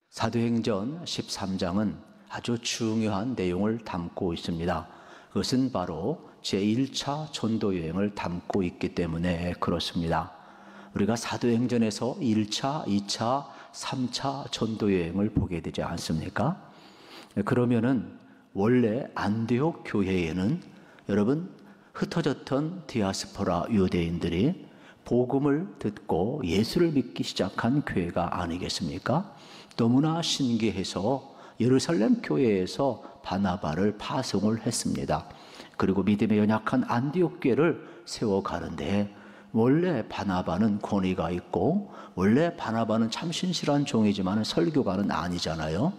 사도행전 13장은 아주 중요한 내용을 담고 있습니다. 그것은 바로 제1차 전도여행을 담고 있기 때문에 그렇습니다. 우리가 사도행전에서 1차, 2차, 3차 전도여행을 보게 되지 않습니까? 그러면은 원래 안디옥 교회에는 여러분 흩어졌던 디아스포라 유대인들이 복음을 듣고 예수를 믿기 시작한 교회가 아니겠습니까? 너무나 신기해서 예루살렘 교회에서 바나바를 파송을 했습니다. 그리고 믿음에 연약한 안디옥 교회를 세워가는데 원래 바나바는 권위가 있고 원래 바나바는 참 신실한 종이지만 설교가는 아니잖아요.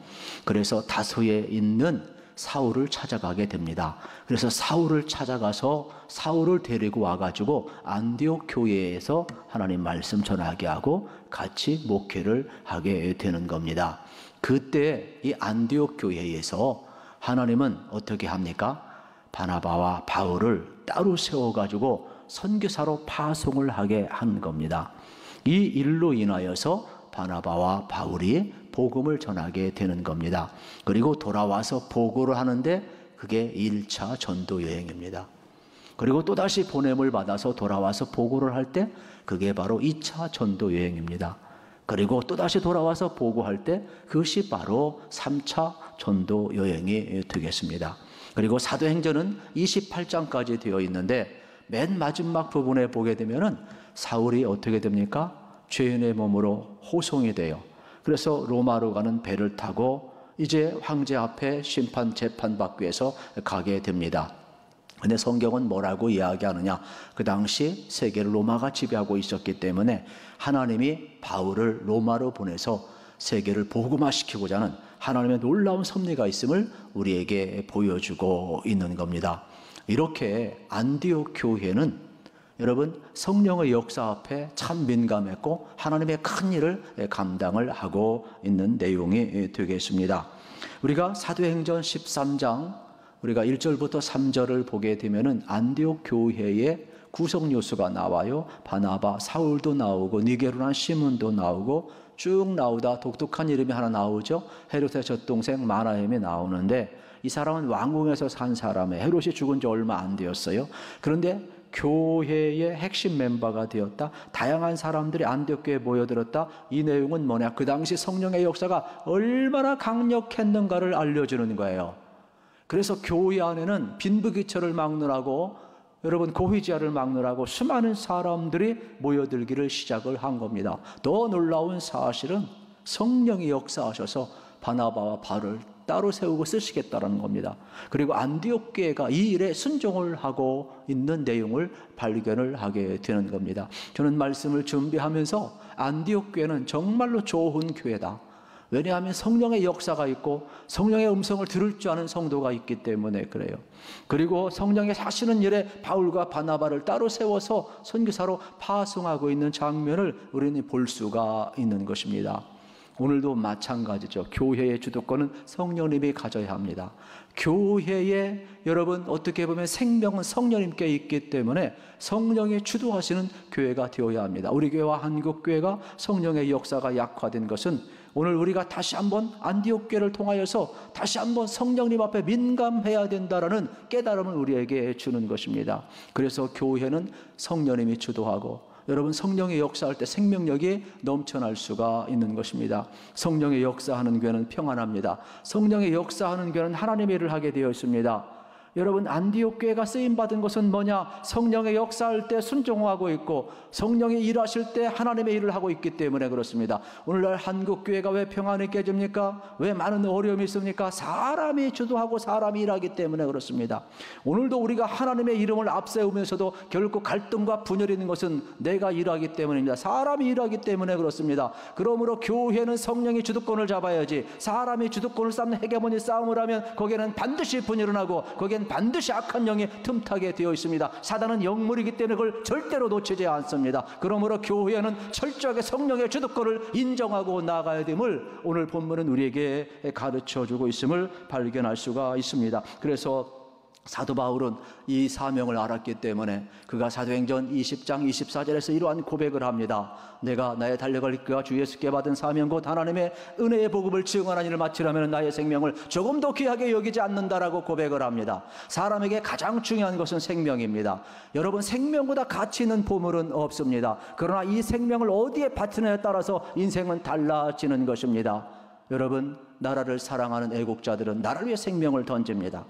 그래서 다소에 있는 사울을 찾아가게 됩니다. 그래서 사울을 찾아가서 사울을 데리고 와가지고 안디옥 교회에서 하나님 말씀 전하게 하고 같이 목회를 하게 되는 겁니다. 그때 이 안디옥 교회에서 하나님은 어떻게 합니까? 바나바와 바울을 따로 세워가지고 선교사로 파송을 하게 한 겁니다. 이 일로 인하여서 바나바와 바울이 복음을 전하게 되는 겁니다. 그리고 돌아와서 보고를 하는데 그게 1차 전도 여행입니다. 그리고 또다시 보냄을 받아서 돌아와서 보고를 할 때 그게 바로 2차 전도 여행입니다. 그리고 또다시 돌아와서 보고할 때 그것이 바로 3차 전도 여행이 되겠습니다. 그리고 사도행전은 28장까지 되어 있는데 맨 마지막 부분에 보게 되면은 사울이 어떻게 됩니까? 죄인의 몸으로 호송이 돼요. 그래서 로마로 가는 배를 타고 이제 황제 앞에 심판 재판 받기 위해서 가게 됩니다. 근데 성경은 뭐라고 이야기하느냐? 그 당시 세계를 로마가 지배하고 있었기 때문에 하나님이 바울을 로마로 보내서 세계를 복음화시키고자 하는 하나님의 놀라운 섭리가 있음을 우리에게 보여주고 있는 겁니다. 이렇게 안디옥 교회는 여러분 성령의 역사 앞에 참 민감했고 하나님의 큰 일을 감당을 하고 있는 내용이 되겠습니다. 우리가 사도행전 13장 우리가 1절부터 3절을 보게 되면은 안디옥 교회의 구성 요소가 나와요. 바나바, 사울도 나오고 니게로란 시몬도 나오고 쭉 나오다 독특한 이름이 하나 나오죠. 헤롯의 젖동생 마나헴이 나오는데 이 사람은 왕궁에서 산 사람이에요. 헤롯이 죽은 지 얼마 안 되었어요. 그런데 교회의 핵심 멤버가 되었다. 다양한 사람들이 안디옥 교회에 모여들었다. 이 내용은 뭐냐? 그 당시 성령의 역사가 얼마나 강력했는가를 알려주는 거예요. 그래서 교회 안에는 빈부귀천을 막느라고 여러분 고위지하를 막느라고 수많은 사람들이 모여들기를 시작을 한 겁니다. 더 놀라운 사실은 성령이 역사하셔서 바나바와 바울을 따로 세우고 쓰시겠다는 겁니다. 그리고 안디옥 교회가 이 일에 순종을 하고 있는 내용을 발견을 하게 되는 겁니다. 저는 말씀을 준비하면서 안디옥 교회는 정말로 좋은 교회다. 왜냐하면 성령의 역사가 있고 성령의 음성을 들을 줄 아는 성도가 있기 때문에 그래요. 그리고 성령의 하시는 일에 바울과 바나바를 따로 세워서 선교사로 파송하고 있는 장면을 우리는 볼 수가 있는 것입니다. 오늘도 마찬가지죠. 교회의 주도권은 성령님이 가져야 합니다. 교회에 여러분 어떻게 보면 생명은 성령님께 있기 때문에 성령이 주도하시는 교회가 되어야 합니다. 우리 교회와 한국교회가 성령의 역사가 약화된 것은 오늘 우리가 다시 한번 안디옥 교회를 통하여서 다시 한번 성령님 앞에 민감해야 된다라는 깨달음을 우리에게 주는 것입니다. 그래서 교회는 성령님이 주도하고 여러분 성령의 역사할 때 생명력이 넘쳐날 수가 있는 것입니다. 성령의 역사하는 교회는 평안합니다. 성령의 역사하는 교회는 하나님의 일을 하게 되어 있습니다. 여러분 안디옥 교회가 쓰임받은 것은 뭐냐? 성령의 역사할 때 순종하고 있고 성령이 일하실 때 하나님의 일을 하고 있기 때문에 그렇습니다. 오늘날 한국교회가 왜 평안이 깨집니까? 왜 많은 어려움이 있습니까? 사람이 주도하고 사람이 일하기 때문에 그렇습니다. 오늘도 우리가 하나님의 이름을 앞세우면서도 결국 갈등과 분열이 있는 것은 내가 일하기 때문입니다. 사람이 일하기 때문에 그렇습니다. 그러므로 교회는 성령이 주도권을 잡아야지 사람이 주도권을 쌓는 헤게모니 싸움을 하면 거기에는 반드시 분열을 하고 거기에는 반드시 악한 영이 틈타게 되어 있습니다. 사단은 영물이기 때문에 그걸 절대로 놓치지 않습니다. 그러므로 교회는 철저하게 성령의 주도권을 인정하고 나아가야 됨을 오늘 본문은 우리에게 가르쳐주고 있음을 발견할 수가 있습니다. 그래서 사도 바울은 이 사명을 알았기 때문에 그가 사도행전 20장 24절에서 이러한 고백을 합니다. 내가 나의 달려갈 그가 주 예수께 받은 사명 곧 하나님의 은혜의 복음을 증언하는 일을 마치려면 나의 생명을 조금도 귀하게 여기지 않는다라고 고백을 합니다. 사람에게 가장 중요한 것은 생명입니다. 여러분, 생명보다 가치 있는 보물은 없습니다. 그러나 이 생명을 어디에 바치느냐에 따라서 인생은 달라지는 것입니다. 여러분, 나라를 사랑하는 애국자들은 나라를 위해 생명을 던집니다.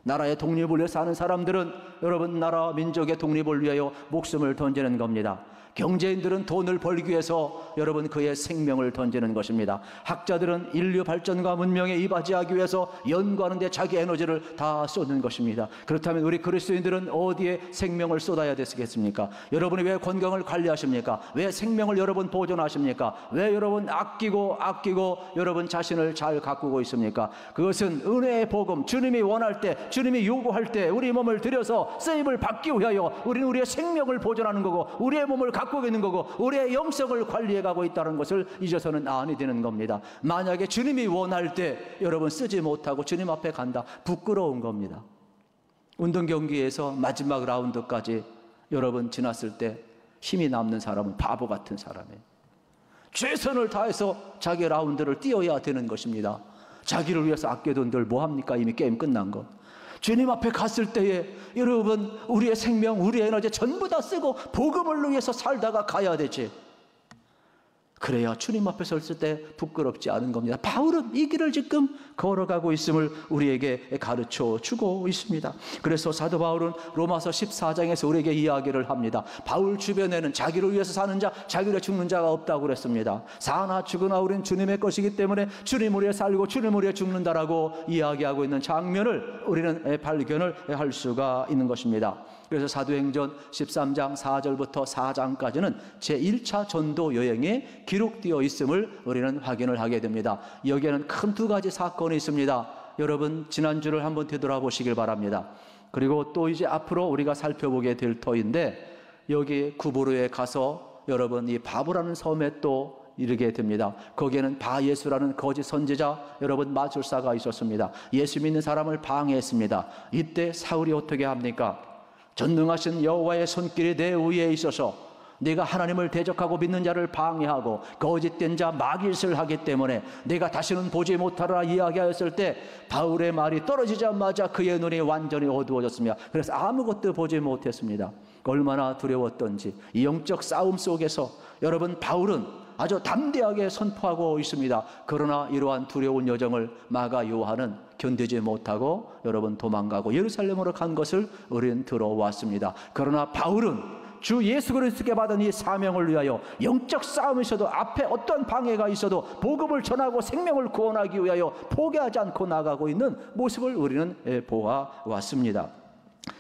나라의 독립을 위해 사는 사람들은 여러분, 나라 민족의 독립을 위하여 목숨을 던지는 겁니다. 경제인들은 돈을 벌기 위해서 여러분 그의 생명을 던지는 것입니다. 학자들은 인류 발전과 문명에 이바지하기 위해서 연구하는 데 자기 에너지를 다 쏟는 것입니다. 그렇다면 우리 그리스도인들은 어디에 생명을 쏟아야 되겠습니까? 여러분이 왜 건강을 관리하십니까? 왜 생명을 여러분 보존하십니까? 왜 여러분 아끼고 여러분 자신을 잘 가꾸고 있습니까? 그것은 은혜의 복음, 주님이 원할 때, 주님이 요구할 때 우리 몸을 들여서 쓰임을 받기 위하여 우리는 우리의 생명을 보존하는 거고 우리의 몸을 갖고 있는 거고 우리의 영성을 관리해 가고 있다는 것을 잊어서는 아니 되는 겁니다. 만약에 주님이 원할 때 여러분 쓰지 못하고 주님 앞에 간다, 부끄러운 겁니다. 운동 경기에서 마지막 라운드까지 여러분 지났을 때 힘이 남는 사람은 바보 같은 사람이에요. 최선을 다해서 자기 라운드를 뛰어야 되는 것입니다. 자기를 위해서 아껴둔 들 뭐합니까? 이미 게임 끝난 것. 주님 앞에 갔을 때에 여러분 우리의 생명, 우리의 에너지 전부 다 쓰고 복음을 위해서 살다가 가야 되지. 그래야 주님 앞에 섰을 때 부끄럽지 않은 겁니다. 바울은 이 길을 지금 걸어가고 있음을 우리에게 가르쳐 주고 있습니다. 그래서 사도 바울은 로마서 14장에서 우리에게 이야기를 합니다. 바울 주변에는 자기를 위해서 사는 자, 자기를 위해 죽는 자가 없다고 그랬습니다. 사나 죽으나 우리는 주님의 것이기 때문에 주님을 위해 살고 주님을 위해 죽는다라고 이야기하고 있는 장면을 우리는 발견을 할 수가 있는 것입니다. 그래서 사도행전 13장 4절부터 4장까지는 제1차 전도 여행에 기록되어 있음을 우리는 확인을 하게 됩니다. 여기에는 큰 두 가지 사건이 있습니다. 여러분 지난주를 한번 되돌아보시길 바랍니다. 그리고 또 이제 앞으로 우리가 살펴보게 될 터인데, 여기 구브로에 가서 여러분 이 바보라는 섬에 또 이르게 됩니다. 거기에는 바예수라는 거짓 선지자 여러분 마술사가 있었습니다. 예수 믿는 사람을 방해했습니다. 이때 사울이 어떻게 합니까? 전능하신 여호와의 손길이 내 위에 있어서 네가 하나님을 대적하고 믿는 자를 방해하고 거짓된 자 마귀짓을 하기 때문에 내가 다시는 보지 못하라 이야기하였을 때 바울의 말이 떨어지자마자 그의 눈이 완전히 어두워졌습니다. 그래서 아무것도 보지 못했습니다. 얼마나 두려웠던지. 이 영적 싸움 속에서 여러분 바울은 아주 담대하게 선포하고 있습니다. 그러나 이러한 두려운 여정을 마가 요한은 견디지 못하고 여러분 도망가고 예루살렘으로 간 것을 우리는 들어왔습니다. 그러나 바울은 주 예수 그리스도께 받은 이 사명을 위하여 영적 싸움이 있어도 앞에 어떤 방해가 있어도 복음을 전하고 생명을 구원하기 위하여 포기하지 않고 나가고 있는 모습을 우리는 보아왔습니다.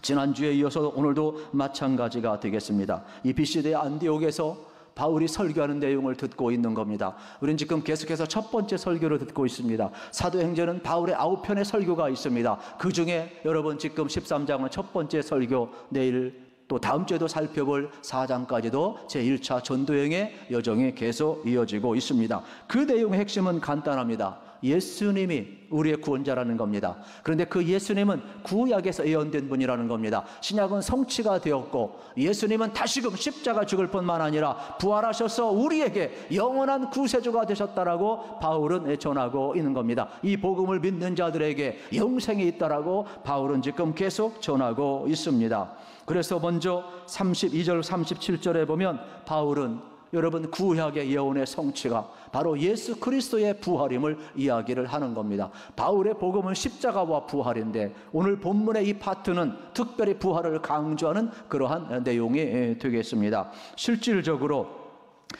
지난주에 이어서 오늘도 마찬가지가 되겠습니다. 이 BC대 안디옥에서 바울이 설교하는 내용을 듣고 있는 겁니다. 우리는 지금 계속해서 첫 번째 설교를 듣고 있습니다. 사도행전은 바울의 9편의 설교가 있습니다. 그 중에 여러분 지금 13장은 첫 번째 설교, 내일 또 다음 주에도 살펴볼 4장까지도 제1차 전도여행의 여정이 계속 이어지고 있습니다. 그 내용의 핵심은 간단합니다. 예수님이 우리의 구원자라는 겁니다. 그런데 그 예수님은 구약에서 예언된 분이라는 겁니다. 신약은 성취가 되었고 예수님은 다시금 십자가 죽을 뿐만 아니라 부활하셔서 우리에게 영원한 구세주가 되셨다라고 바울은 전하고 있는 겁니다. 이 복음을 믿는 자들에게 영생이 있다라고 바울은 지금 계속 전하고 있습니다. 그래서 먼저 32절 37절에 보면 바울은 여러분 구약의 예언의 성취가 바로 예수 그리스도의 부활임을 이야기를 하는 겁니다. 바울의 복음은 십자가와 부활인데 오늘 본문의 이 파트는 특별히 부활을 강조하는 그러한 내용이 되겠습니다. 실질적으로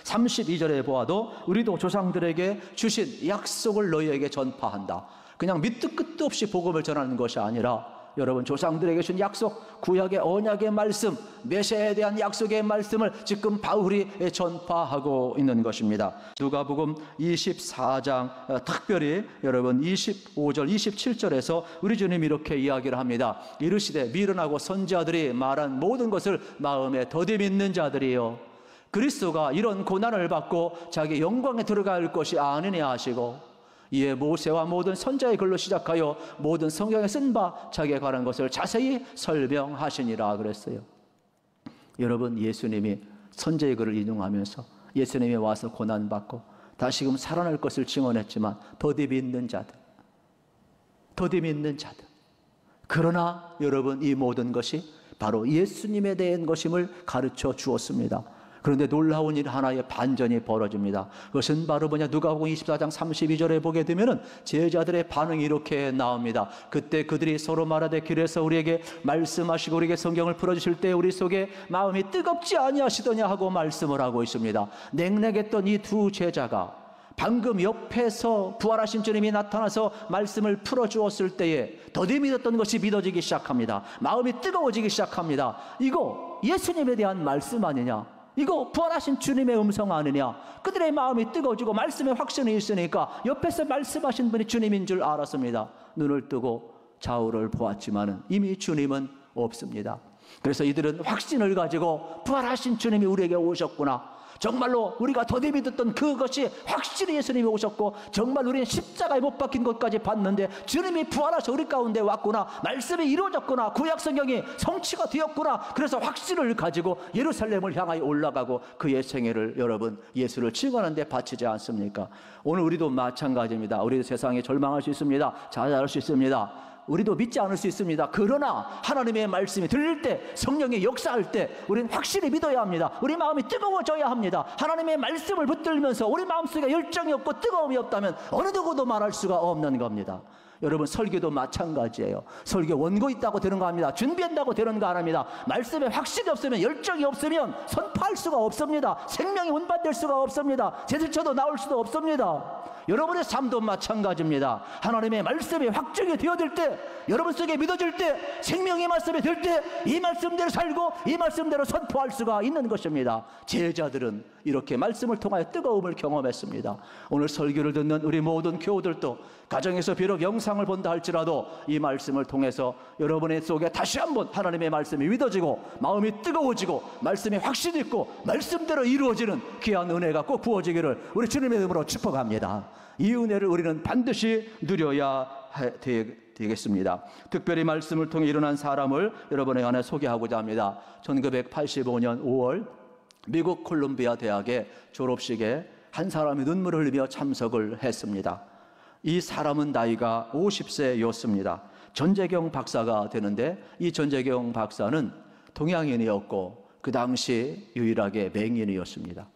32절에 보아도 우리도 조상들에게 주신 약속을 너희에게 전파한다. 그냥 밑도 끝도 없이 복음을 전하는 것이 아니라 여러분 조상들에게 준 약속, 구약의 언약의 말씀, 메시아에 대한 약속의 말씀을 지금 바울이 전파하고 있는 것입니다. 누가복음 24장 특별히 여러분 25절 27절에서 우리 주님이 이렇게 이야기를 합니다. 이르시되 미련하고 선지자들이 말한 모든 것을 마음에 더디 믿는 자들이요 그리스도가 이런 고난을 받고 자기 영광에 들어갈 것이 아니냐 하시고 이에 모세와 모든 선자의 글로 시작하여 모든 성경에 쓴 바 자기에 관한 것을 자세히 설명하시니라 그랬어요. 여러분, 예수님이 선자의 글을 인용하면서 예수님이 와서 고난받고 다시금 살아날 것을 증언했지만 더디 믿는 자들, 그러나 여러분, 이 모든 것이 바로 예수님에 대한 것임을 가르쳐 주었습니다. 그런데 놀라운 일 하나의 반전이 벌어집니다. 그것은 바로 뭐냐, 누가복음 24장 32절에 보게 되면은 제자들의 반응이 이렇게 나옵니다. 그때 그들이 서로 말하되 길에서 우리에게 말씀하시고 우리에게 성경을 풀어주실 때 우리 속에 마음이 뜨겁지 아니하시더냐 하고 말씀을 하고 있습니다. 냉랭했던 이 두 제자가 방금 옆에서 부활하신 주님이 나타나서 말씀을 풀어주었을 때에 더디 믿었던 것이 믿어지기 시작합니다. 마음이 뜨거워지기 시작합니다. 이거 예수님에 대한 말씀 아니냐, 이거 부활하신 주님의 음성 아니냐. 그들의 마음이 뜨거워지고 말씀에 확신이 있으니까 옆에서 말씀하신 분이 주님인 줄 알았습니다. 눈을 뜨고 좌우를 보았지만 이미 주님은 없습니다. 그래서 이들은 확신을 가지고 부활하신 주님이 우리에게 오셨구나, 정말로 우리가 더디 믿었던 그것이 확실히 예수님이 오셨고 정말 우리는 십자가에 못 박힌 것까지 봤는데 주님이 부활하셔 우리 가운데 왔구나, 말씀이 이루어졌구나, 구약성경이 성취가 되었구나. 그래서 확신을 가지고 예루살렘을 향하여 올라가고 그의 생애를 여러분 예수를 증언하는 데 바치지 않습니까? 오늘 우리도 마찬가지입니다. 우리도 세상에 절망할 수 있습니다. 좌절할 수 있습니다. 우리도 믿지 않을 수 있습니다. 그러나 하나님의 말씀이 들릴 때, 성령이 역사할 때 우리는 확실히 믿어야 합니다. 우리 마음이 뜨거워져야 합니다. 하나님의 말씀을 붙들면서 우리 마음속에 열정이 없고 뜨거움이 없다면 어느 누구도 말할 수가 없는 겁니다. 여러분, 설교도 마찬가지예요. 설교 원고 있다고 되는 거 아닙니다. 준비한다고 되는 거 아닙니다. 말씀에 확신이 없으면, 열정이 없으면 선포할 수가 없습니다. 생명이 운반될 수가 없습니다. 제들쳐도 나올 수도 없습니다. 여러분의 삶도 마찬가지입니다. 하나님의 말씀이 확정이 되어질 때, 여러분 속에 믿어질 때, 생명의 말씀이 될 때 이 말씀대로 살고 이 말씀대로 선포할 수가 있는 것입니다. 제자들은 이렇게 말씀을 통하여 뜨거움을 경험했습니다. 오늘 설교를 듣는 우리 모든 교우들도 가정에서 비록 영상을 본다 할지라도 이 말씀을 통해서 여러분의 속에 다시 한번 하나님의 말씀이 믿어지고 마음이 뜨거워지고 말씀이 확신이 있고 말씀대로 이루어지는 귀한 은혜가 꼭 부어지기를 우리 주님의 이름으로 축복합니다. 이 은혜를 우리는 반드시 누려야 되겠습니다. 특별히 말씀을 통해 일어난 사람을 여러분의 안에 소개하고자 합니다. 1985년 5월 미국 콜롬비아 대학의 졸업식에 한 사람이 눈물을 흘리며 참석을 했습니다. 이 사람은 나이가 50세였습니다. 전재경 박사가 되는데 이 전재경 박사는 동양인이었고 그 당시 유일하게 맹인이었습니다.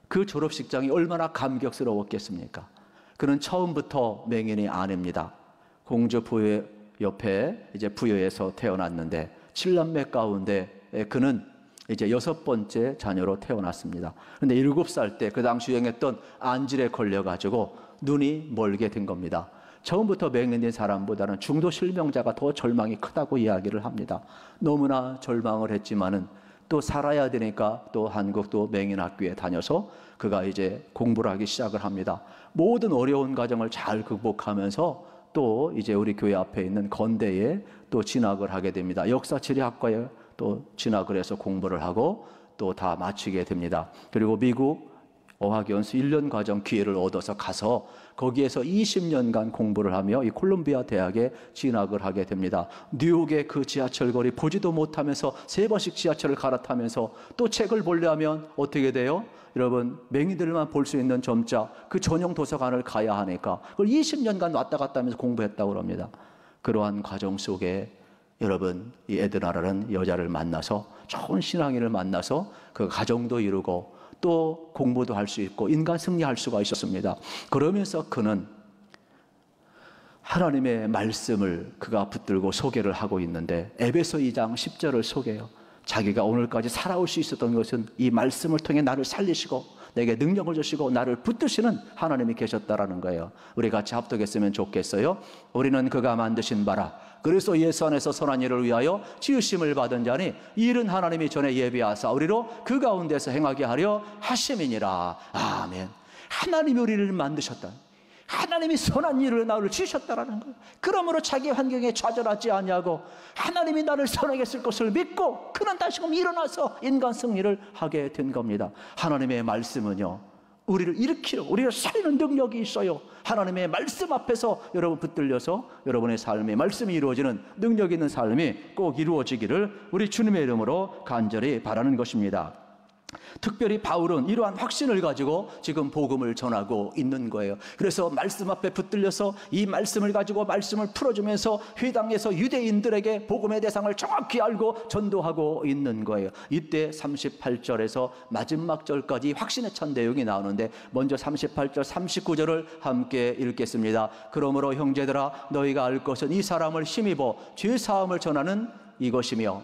그 졸업식장이 얼마나 감격스러웠겠습니까? 그는 처음부터 맹인이 아닙니다. 공주 부여 옆에 이제 부여에서 태어났는데 7남매 가운데 그는 이제 6번째 자녀로 태어났습니다. 그런데 7살 때 그 당시 유행했던 안질에 걸려가지고 눈이 멀게 된 겁니다. 처음부터 맹인된 사람보다는 중도 실명자가 더 절망이 크다고 이야기를 합니다. 너무나 절망을 했지만은 또 살아야 되니까 또 한국도 맹인학교에 다녀서 그가 이제 공부를 하기 시작을 합니다. 모든 어려운 과정을 잘 극복하면서 또 이제 우리 교회 앞에 있는 건대에 또 진학을 하게 됩니다. 역사지리학과에 또 진학을 해서 공부를 하고 또 다 마치게 됩니다. 그리고 미국 어학연수 1년 과정 기회를 얻어서 가서 거기에서 20년간 공부를 하며 이 콜롬비아 대학에 진학을 하게 됩니다. 뉴욕의 그 지하철거리 보지도 못하면서 3번씩 지하철을 갈아타면서 또 책을 보려면 어떻게 돼요? 여러분, 맹인들만 볼 수 있는 점자 그 전용 도서관을 가야 하니까 그걸 20년간 왔다 갔다 하면서 공부했다고 합니다. 그러한 과정 속에 여러분, 이 에드나라는 여자를 만나서 좋은 신앙인을 만나서 그 가정도 이루고 또 공부도 할 수 있고 인간 승리할 수가 있었습니다. 그러면서 그는 하나님의 말씀을 그가 붙들고 소개를 하고 있는데 에베소 2장 10절을 소개해요. 자기가 오늘까지 살아올 수 있었던 것은 이 말씀을 통해 나를 살리시고 내게 능력을 주시고 나를 붙드시는 하나님이 계셨다라는 거예요. 우리 같이 합독했으면 좋겠어요. 우리는 그가 만드신 바라 그리스도 예수 안에서 선한 일을 위하여 지으심을 받은 자니 이 일은 하나님이 전에 예비하사 우리로 그 가운데서 행하게 하려 하심이니라. 아멘. 하나님이 우리를 만드셨다. 하나님이 선한 일을 나를 지으셨다라는 거예요. 그러므로 자기 환경에 좌절하지 아니하고 하나님이 나를 선하게 쓸 것을 믿고 그는 다시금 일어나서 인간 승리를 하게 된 겁니다. 하나님의 말씀은요 우리를 일으키는, 우리를 살리는 능력이 있어요. 하나님의 말씀 앞에서 여러분 붙들려서 여러분의 삶에 말씀이 이루어지는 능력 있는 삶이 꼭 이루어지기를 우리 주님의 이름으로 간절히 바라는 것입니다. 특별히 바울은 이러한 확신을 가지고 지금 복음을 전하고 있는 거예요. 그래서 말씀 앞에 붙들려서 이 말씀을 가지고 말씀을 풀어주면서 회당에서 유대인들에게 복음의 대상을 정확히 알고 전도하고 있는 거예요. 이때 38절에서 마지막 절까지 확신에 찬 내용이 나오는데, 먼저 38절 39절을 함께 읽겠습니다. 그러므로 형제들아, 너희가 알 것은 이 사람을 힘입어 죄사함을 전하는 이것이며,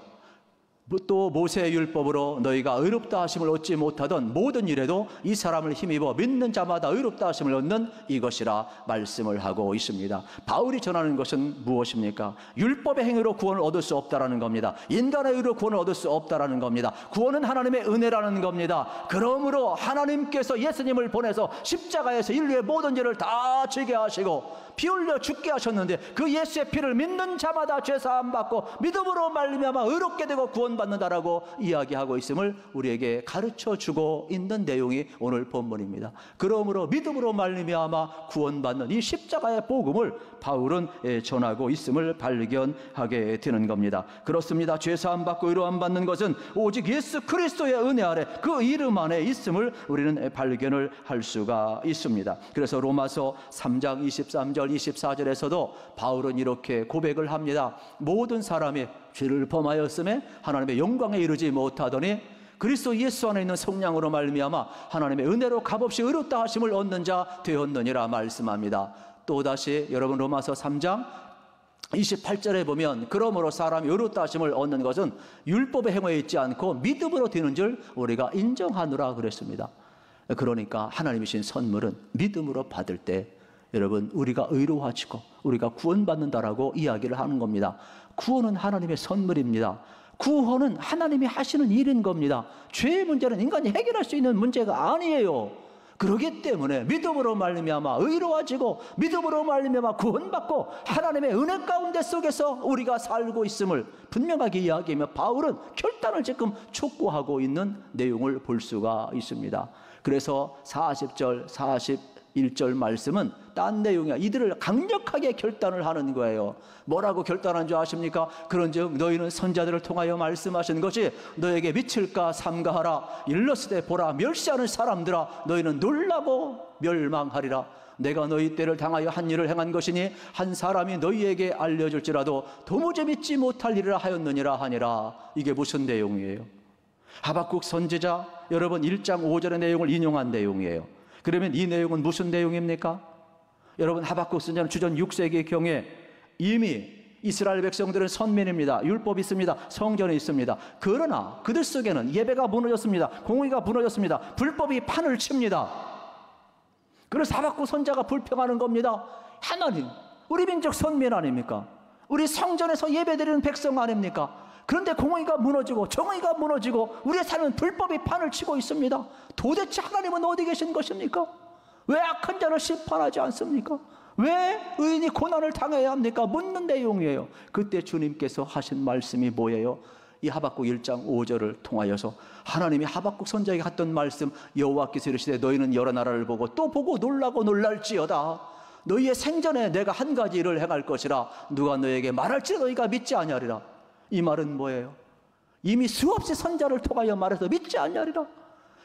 또 모세의 율법으로 너희가 의롭다 하심을 얻지 못하던 모든 일에도 이 사람을 힘입어 믿는 자마다 의롭다 하심을 얻는 이것이라 말씀을 하고 있습니다. 바울이 전하는 것은 무엇입니까? 율법의 행위로 구원을 얻을 수 없다라는 겁니다. 인간의 의로 구원을 얻을 수 없다라는 겁니다. 구원은 하나님의 은혜라는 겁니다. 그러므로 하나님께서 예수님을 보내서 십자가에서 인류의 모든 죄를 다 지게 하시고 피 흘려 죽게 하셨는데, 그 예수의 피를 믿는 자마다 죄사함 받고 믿음으로 말미암아 의롭게 되고 구원받는다라고 이야기하고 있음을 우리에게 가르쳐주고 있는 내용이 오늘 본문입니다. 그러므로 믿음으로 말미암아 구원받는 이 십자가의 복음을 바울은 전하고 있음을 발견하게 되는 겁니다. 그렇습니다. 죄사함 받고 의로움 받는 것은 오직 예수 그리스도의 은혜 아래, 그 이름 안에 있음을 우리는 발견을 할 수가 있습니다. 그래서 로마서 3장 23절 24절에서도 바울은 이렇게 고백을 합니다. 모든 사람이 죄를 범하였음에 하나님의 영광에 이르지 못하더니 그리스도 예수 안에 있는 성령으로 말미암아 하나님의 은혜로 값없이 의롭다 하심을 얻는 자 되었느니라 말씀합니다. 또다시 여러분 로마서 3장 28절에 보면, 그러므로 사람이 의롭다 하심을 얻는 것은 율법의 행위에 있지 않고 믿음으로 되는 줄 우리가 인정하노라 그랬습니다. 그러니까 하나님이신 선물은 믿음으로 받을 때 여러분 우리가 의로워지고 우리가 구원받는다라고 이야기를 하는 겁니다. 구원은 하나님의 선물입니다. 구원은 하나님이 하시는 일인 겁니다. 죄의 문제는 인간이 해결할 수 있는 문제가 아니에요. 그렇기 때문에 믿음으로 말미암아 의로워지고 믿음으로 말미암아 구원받고 하나님의 은혜 가운데 속에서 우리가 살고 있음을 분명하게 이야기하며 바울은 결단을 지금 촉구하고 있는 내용을 볼 수가 있습니다. 그래서 40절 41절 말씀은 딴 내용이야. 이들을 강력하게 결단을 하는 거예요. 뭐라고 결단한 줄 아십니까? 그런즉 너희는 선자들을 통하여 말씀하신 것이 너에게 미칠까 삼가하라. 일러스되 보라, 멸시하는 사람들아, 너희는 놀라고 멸망하리라. 내가 너희 때를 당하여 한 일을 행한 것이니 한 사람이 너희에게 알려줄지라도 도무지 믿지 못할 일이라 하였느니라 하니라. 이게 무슨 내용이에요? 하박국 선지자 여러분 1장 5절의 내용을 인용한 내용이에요. 그러면 이 내용은 무슨 내용입니까? 여러분 하박국 선지자는 주전 6세기 경에 이미 이스라엘 백성들은 선민입니다. 율법이 있습니다. 성전이 있습니다. 그러나 그들 속에는 예배가 무너졌습니다. 공의가 무너졌습니다. 불법이 판을 칩니다. 그래서 하박국 선지자가 불평하는 겁니다. 하나님, 우리 민족 선민 아닙니까? 우리 성전에서 예배드리는 백성 아닙니까? 그런데 공의가 무너지고 정의가 무너지고 우리의 삶은 불법이 판을 치고 있습니다. 도대체 하나님은 어디 계신 것입니까? 왜 악한 자를 심판하지 않습니까? 왜 의인이 고난을 당해야 합니까? 묻는 내용이에요. 그때 주님께서 하신 말씀이 뭐예요? 이 하박국 1장 5절을 통하여서 하나님이 하박국 선지자에게 했던 말씀, 여호와께서 이르시되 너희는 여러 나라를 보고 또 보고 놀라고 놀랄지어다. 너희의 생전에 내가 한 가지 일을 행할 것이라 누가 너희에게 말할지 너희가 믿지 아니하리라. 이 말은 뭐예요? 이미 수없이 선자를 통하여 말해서 믿지 아니하리라.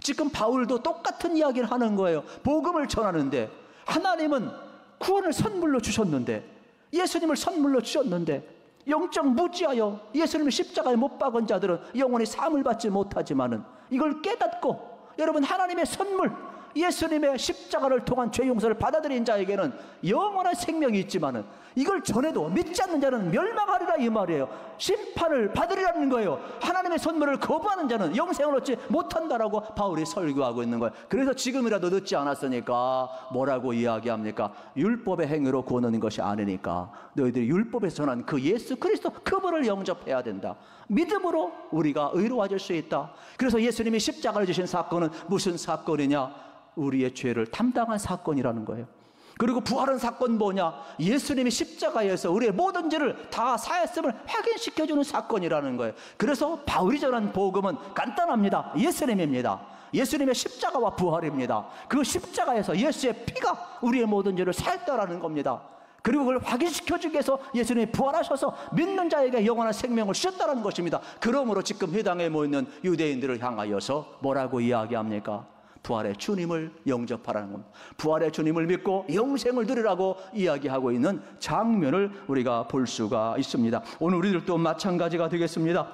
지금 바울도 똑같은 이야기를 하는 거예요. 복음을 전하는데 하나님은 구원을 선물로 주셨는데, 예수님을 선물로 주셨는데 영적 무지하여 예수님을 십자가에 못 박은 자들은 영원히 사함을 받지 못하지만은 이걸 깨닫고 여러분 하나님의 선물, 예수님의 십자가를 통한 죄 용서를 받아들인 자에게는 영원한 생명이 있지만은 이걸 전해도 믿지 않는 자는 멸망하리라 이 말이에요. 심판을 받으리라는 거예요. 하나님의 선물을 거부하는 자는 영생을 얻지 못한다라고 바울이 설교하고 있는 거예요. 그래서 지금이라도 늦지 않았으니까 뭐라고 이야기합니까? 율법의 행위로 구원하는 것이 아니니까 너희들이 율법에서 전한 그 예수 그리스도 그분을 영접해야 된다. 믿음으로 우리가 의로워질 수 있다. 그래서 예수님이 십자가를 지신 사건은 무슨 사건이냐? 우리의 죄를 담당한 사건이라는 거예요. 그리고 부활한 사건 뭐냐? 예수님이 십자가에서 우리의 모든 죄를 다 사했음을 확인시켜주는 사건이라는 거예요. 그래서 바울이 전한 복음은 간단합니다. 예수님입니다. 예수님의 십자가와 부활입니다. 그 십자가에서 예수의 피가 우리의 모든 죄를 사했다라는 겁니다. 그리고 그걸 확인시켜주기 위해서 예수님이 부활하셔서 믿는 자에게 영원한 생명을 주셨다는 것입니다. 그러므로 지금 회당에 모이는 유대인들을 향하여서 뭐라고 이야기합니까? 부활의 주님을 영접하라는 겁니다. 부활의 주님을 믿고 영생을 누리라고 이야기하고 있는 장면을 우리가 볼 수가 있습니다. 오늘 우리들도 마찬가지가 되겠습니다.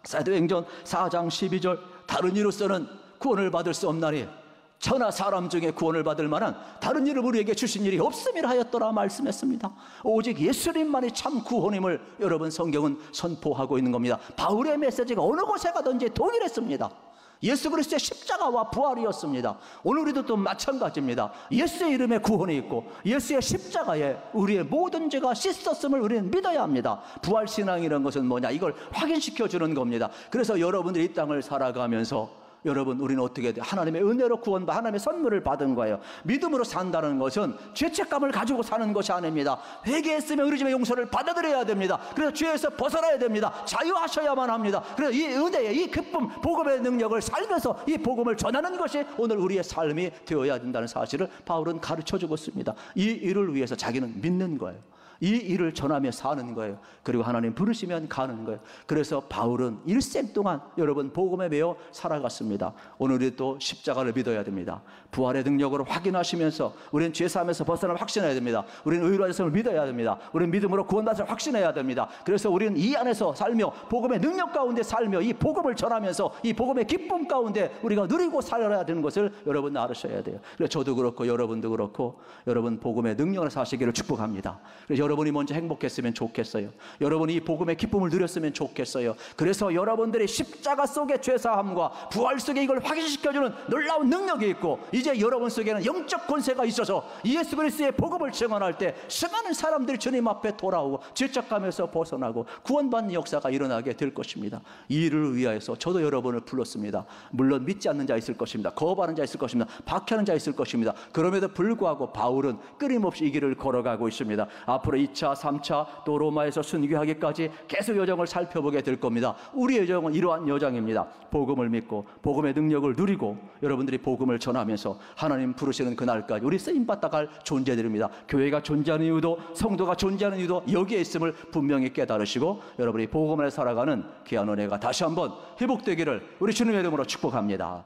사도행전 4장 12절 다른 이로서는 구원을 받을 수 없나니 천하 사람 중에 구원을 받을 만한 다른 일을 우리에게 주신 일이 없음이라 하였더라 말씀했습니다. 오직 예수님만이 참 구원임을 여러분 성경은 선포하고 있는 겁니다. 바울의 메시지가 어느 곳에 가든지 동일했습니다. 예수 그리스도의 십자가와 부활이었습니다. 오늘 우리도 또 마찬가지입니다. 예수의 이름에 구원이 있고 예수의 십자가에 우리의 모든 죄가 씻었음을 우리는 믿어야 합니다. 부활신앙이라는 것은 뭐냐? 이걸 확인시켜 주는 겁니다. 그래서 여러분들이 이 땅을 살아가면서 여러분 우리는 어떻게 돼요? 하나님의 은혜로 구원받아 하나님의 선물을 받은 거예요. 믿음으로 산다는 것은 죄책감을 가지고 사는 것이 아닙니다. 회개했으면 우리 집의 용서를 받아들여야 됩니다. 그래서 죄에서 벗어나야 됩니다. 자유하셔야만 합니다. 그래서 이 은혜의 이 기쁨 복음의 능력을 살면서 이 복음을 전하는 것이 오늘 우리의 삶이 되어야 된다는 사실을 바울은 가르쳐주고 있습니다. 이 일을 위해서 자기는 믿는 거예요. 이 일을 전하며 사는 거예요. 그리고 하나님 부르시면 가는 거예요. 그래서 바울은 일생 동안 여러분 복음에 매여 살아갔습니다. 오늘 우리 또 십자가를 믿어야 됩니다. 부활의 능력으로 확인하시면서 우리는 죄사함에서 벗어남을 확신해야 됩니다. 우리는 의로하심을 믿어야 됩니다. 우리는 믿음으로 구원받음을 확신해야 됩니다. 그래서 우리는 이 안에서 살며 복음의 능력 가운데 살며 이 복음을 전하면서 이 복음의 기쁨 가운데 우리가 누리고 살아야 되는 것을 여러분 알으셔야 돼요. 그래서 저도 그렇고 여러분도 그렇고 여러분 복음의 능력을 사시기를 축복합니다. 그래서 여러분이 먼저 행복했으면 좋겠어요. 여러분이 이 복음의 기쁨을 누렸으면 좋겠어요. 그래서 여러분들이 십자가 속의 죄사함과 부활 속에 이걸 확인시켜주는 놀라운 능력이 있고 이제 여러분 속에는 영적 권세가 있어서 예수 그리스도의 복음을 증언할 때 수많은 사람들이 주님 앞에 돌아오고 죄책감에서 벗어나고 구원받는 역사가 일어나게 될 것입니다. 이 일을 위하여서 저도 여러분을 불렀습니다. 물론 믿지 않는 자 있을 것입니다. 거부하는 자 있을 것입니다. 박해하는 자 있을 것입니다. 그럼에도 불구하고 바울은 끊임없이 이 길을 걸어가고 있습니다. 앞으로 2차, 3차 또 로마에서 순교하기까지 계속 여정을 살펴보게 될 겁니다. 우리의 여정은 이러한 여정입니다. 복음을 믿고 복음의 능력을 누리고 여러분들이 복음을 전하면서 하나님 부르시는 그날까지 우리 쓰임받다 갈 존재들입니다. 교회가 존재하는 이유도 성도가 존재하는 이유도 여기에 있음을 분명히 깨달으시고 여러분이 복음을 살아가는 귀한 은혜가 다시 한번 회복되기를 우리 주님의 이름으로 축복합니다.